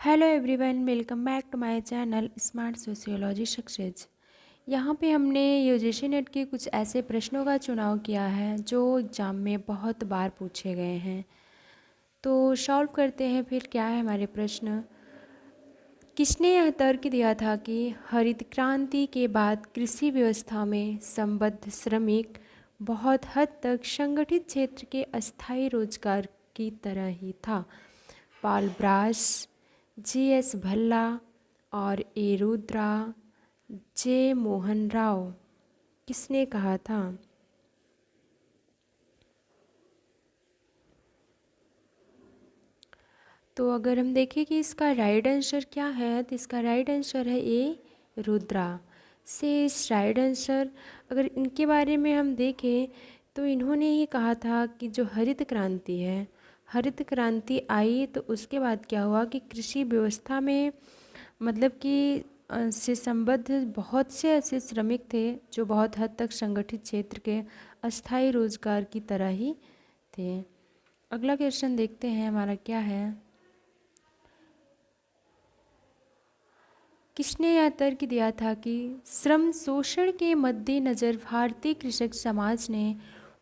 Hello everyone, welcome back to my channel smart sociology success. यहाँ पे हमने UGC net के कुछ ऐसे प्रश्नों का चुनाव किया है जो एग्ज़ाम में बहुत बार पूछे गए हैं। तो सॉल्व करते हैं। फिर क्या है हमारे प्रश्न। किसने यह तर्क दिया था कि हरित क्रांति के बाद कृषि व्यवस्था में संबद्ध श्रमिक बहुत हद तक संगठित क्षेत्र के अस्थायी रोजगार की तरह ही था? Paul brass, GS. भल्ला और ए. रुद्रा, जे. मोहन राव। किसने कहा था? तो अगर हम देखें कि इसका राइट आंसर क्या है, तो इसका राइट आंसर है ए. रुद्रा। से इस राइट आंसर, अगर इनके बारे में हम देखें तो इन्होंने ही कहा था कि जो हरित क्रांति है, हरित क्रांति आई तो उसके बाद क्या हुआ कि कृषि व्यवस्था में मतलब कि से संबद्ध बहुत से ऐसे श्रमिक थे जो बहुत हद तक संगठित क्षेत्र के अस्थायी रोजगार की तरह ही थे। अगला क्वेश्चन देखते हैं हमारा क्या है। किसने यह तर्क दिया था कि श्रम शोषण के मद्देनज़र भारतीय कृषक समाज ने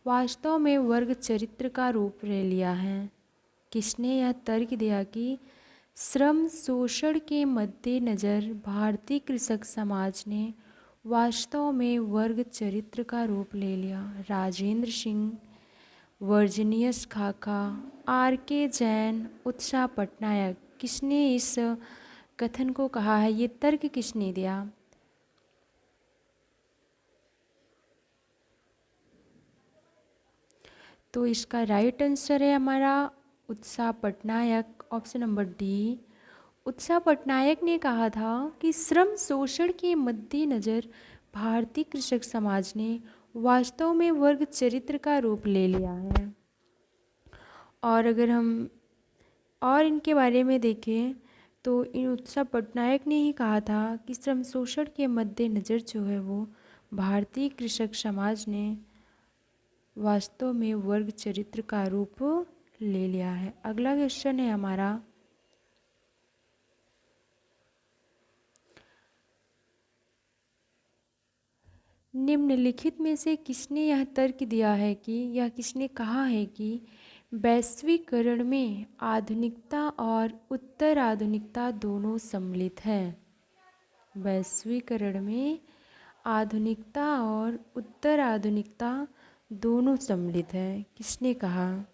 वास्तव में वर्ग चरित्र का रूप ले लिया है? किसने यह तर्क दिया कि श्रम शोषण के मद्देनज़र भारतीय कृषक समाज ने वास्तव में वर्ग चरित्र का रूप ले लिया? राजेंद्र सिंह, वर्जीनियस खाका, आर के जैन, उत्साह पटनायक। किसने इस कथन को कहा है? ये तर्क किसने दिया? तो इसका राइट आंसर है हमारा उत्साह पटनायक, ऑप्शन नंबर डी। उत्साह पटनायक ने कहा था कि श्रम शोषण के मद्देनज़र भारतीय कृषक समाज ने वास्तव में वर्ग चरित्र का रूप ले लिया है। और अगर हम और इनके बारे में देखें तो इन उत्साह पटनायक ने ही कहा था कि श्रम शोषण के मद्देनज़र जो है वो भारतीय कृषक समाज ने वास्तव में वर्ग चरित्र का रूप ले लिया है। अगला क्वेश्चन है हमारा, निम्नलिखित में से किसने यह तर्क दिया है कि या किसने कहा है कि वैश्वीकरण में आधुनिकता और उत्तर आधुनिकता दोनों सम्मिलित है? वैश्वीकरण में आधुनिकता और उत्तर आधुनिकता दोनों सम्मिलित है, किसने कहा?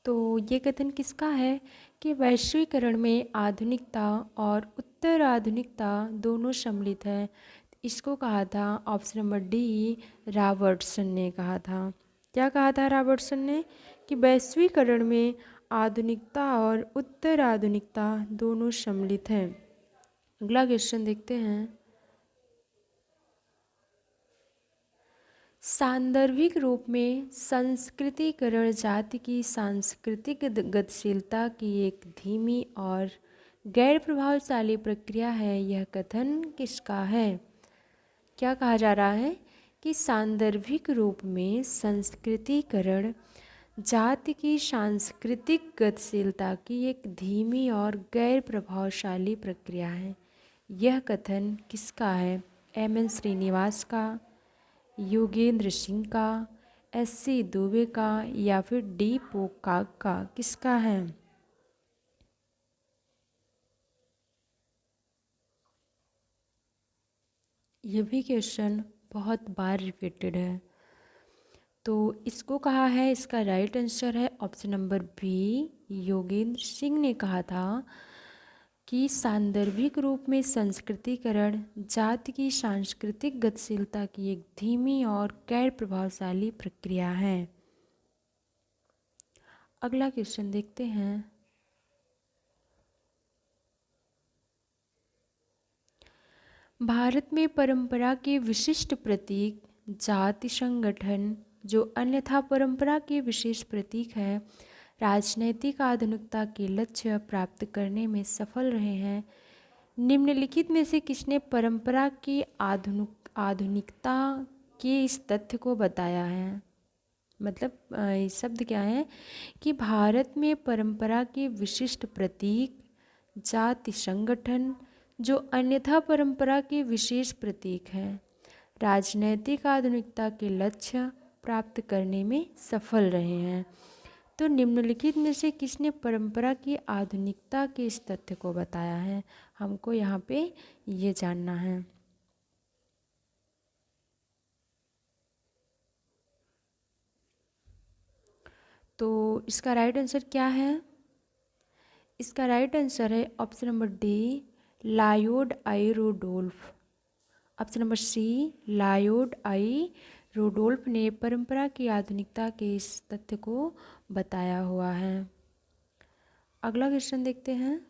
तो ये कथन किसका है कि वैश्वीकरण में आधुनिकता और उत्तर आधुनिकता दोनों सम्मिलित है? इसको कहा था ऑप्शन नंबर डी, रॉबर्टसन ने कहा था। क्या कहा था रॉबर्टसन ने? कि वैश्वीकरण में आधुनिकता और उत्तर आधुनिकता दोनों सम्मिलित हैं। अगला क्वेश्चन देखते हैं। सांदर्भिक रूप में संस्कृतिकरण जाति की सांस्कृतिक गतिशीलता की एक धीमी और गैर प्रभावशाली प्रक्रिया है, यह कथन किसका है? क्या कहा जा रहा है कि सांदर्भिक रूप में संस्कृतिकरण जाति की सांस्कृतिक गतिशीलता की एक धीमी और गैर प्रभावशाली प्रक्रिया है, यह कथन किसका है? एम.एन. श्रीनिवास का, योगेंद्र सिंह का, एस.सी. दुबे का या फिर डी. पोकाक का? किसका है? यह भी क्वेश्चन बहुत बार रिपीटेड है। तो इसको कहा है, इसका राइट आंसर है option number B, Yogendra Singh ने कहा था कि सांदर्भिक रूप में संस्कृतिकरण जाति की सांस्कृतिक गतिशीलता की एक धीमी और गैर प्रभावशाली प्रक्रिया है। अगला क्वेश्चन देखते हैं। भारत में परंपरा के विशिष्ट प्रतीक जाति संगठन, जो अन्यथा परंपरा के विशेष प्रतीक है, राजनैतिक आधुनिकता के लक्ष्य प्राप्त करने में सफल रहे हैं। निम्नलिखित में से किसने परंपरा की आधुनिकता के इस तथ्य को बताया है। मतलब ये शब्द क्या है कि भारत में परंपरा के विशिष्ट प्रतीक, जाति संगठन जो अन्यथा परंपरा के विशेष प्रतीक हैं, राजनैतिक आधुनिकता के लक्ष्य प्राप्त करने में सफल रहे हैं। तो निम्नलिखित में से किसने परंपरा की आधुनिकता के इस तथ्य को बताया है, हमको यहाँ पे ये जानना है। तो इसका राइट आंसर क्या है? इसका राइट आंसर है ऑप्शन नंबर डी, लायोड आई रुडोल्फ। ऑप्शन नंबर सी, लायोड आई रुडोल्फ ने परंपरा की आधुनिकता के इस तथ्य को बताया हुआ है। अगला क्वेश्चन देखते हैं।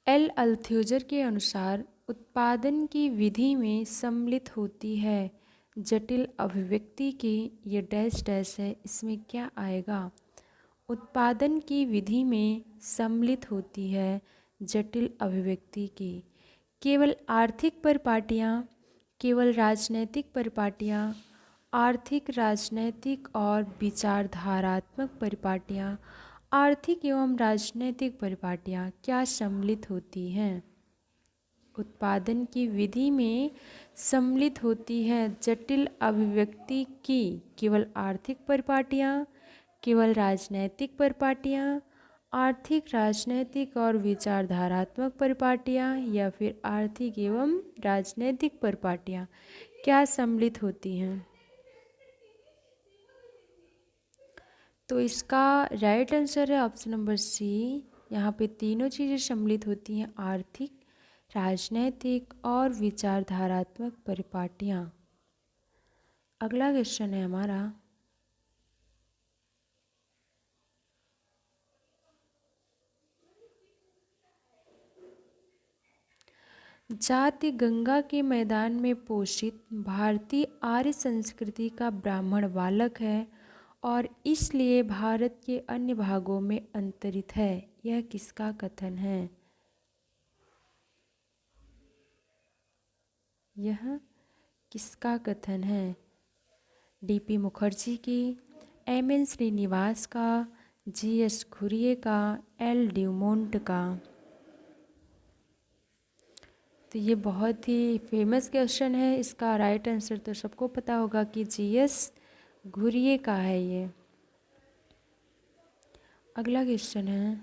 एल अल्थ्यूजर के अनुसार उत्पादन की विधि में सम्मिलित होती है जटिल अभिव्यक्ति की, ये डैश डैश है, इसमें क्या आएगा? उत्पादन की विधि में सम्मिलित होती है जटिल अभिव्यक्ति की केवल आर्थिक परिपाटियाँ, केवल राजनैतिक परिपाटियाँ, आर्थिक राजनैतिक और विचारधारात्मक परिपाटियाँ, आर्थिक एवं राजनैतिक परिपाटियाँ क्या सम्मिलित होती हैं? उत्पादन की विधि में सम्मिलित होती है जटिल अभिव्यक्ति की केवल आर्थिक परिपाटियाँ, केवल राजनैतिक परिपाटियाँ, आर्थिक राजनैतिक और विचारधारात्मक परिपाटियाँ, या फिर आर्थिक एवं राजनैतिक परिपाटियाँ क्या सम्मिलित होती हैं? तो इसका राइट आंसर है ऑप्शन नंबर सी। यहाँ पे तीनों चीज़ें सम्मिलित होती हैं, आर्थिक, राजनैतिक और विचारधारात्मक परिपाटियाँ। अगला क्वेश्चन है हमारा, जाति गंगा के मैदान में पोषित भारतीय आर्य संस्कृति का ब्राह्मण बालक है और इसलिए भारत के अन्य भागों में अंतरित है। यह किसका कथन है? यह किसका कथन है? डीपी मुखर्जी की, एमएन श्रीनिवास का, जीएस घुरिये का, एल ड्यूमोंट का? तो ये बहुत ही फेमस क्वेश्चन है। इसका राइट आंसर तो सबको पता होगा कि जीएस घुरिये का है ये। अगला क्वेश्चन है,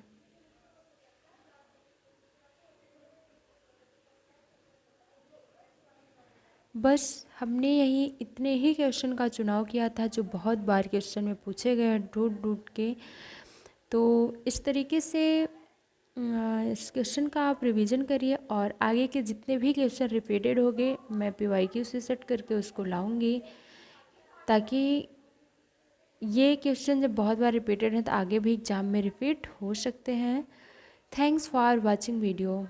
बस हमने यही इतने ही क्वेश्चन का चुनाव किया था जो बहुत बार क्वेश्चन में पूछे गए हैं ढूंढ ढूंढ के। तो इस तरीके से इस क्वेश्चन का आप रिवीजन करिए और आगे के जितने भी क्वेश्चन रिपीटेड होंगे मैं पीवाईक्यू से सेट करके उसको लाऊंगी, ताकि ये क्वेश्चन जब बहुत बार रिपीटेड हैं तो आगे भी एग्ज़ाम में रिपीट हो सकते हैं। Thanks for watching video.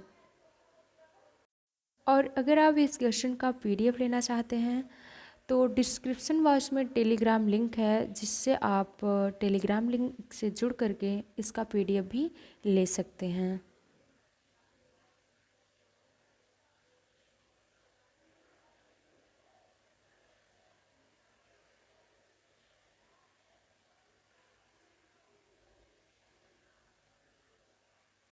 और अगर आप इस क्वेश्चन का पीडीएफ लेना चाहते हैं तो डिस्क्रिप्शन बॉक्स में टेलीग्राम लिंक है, जिससे आप टेलीग्राम लिंक से जुड़ करके इसका पीडीएफ भी ले सकते हैं।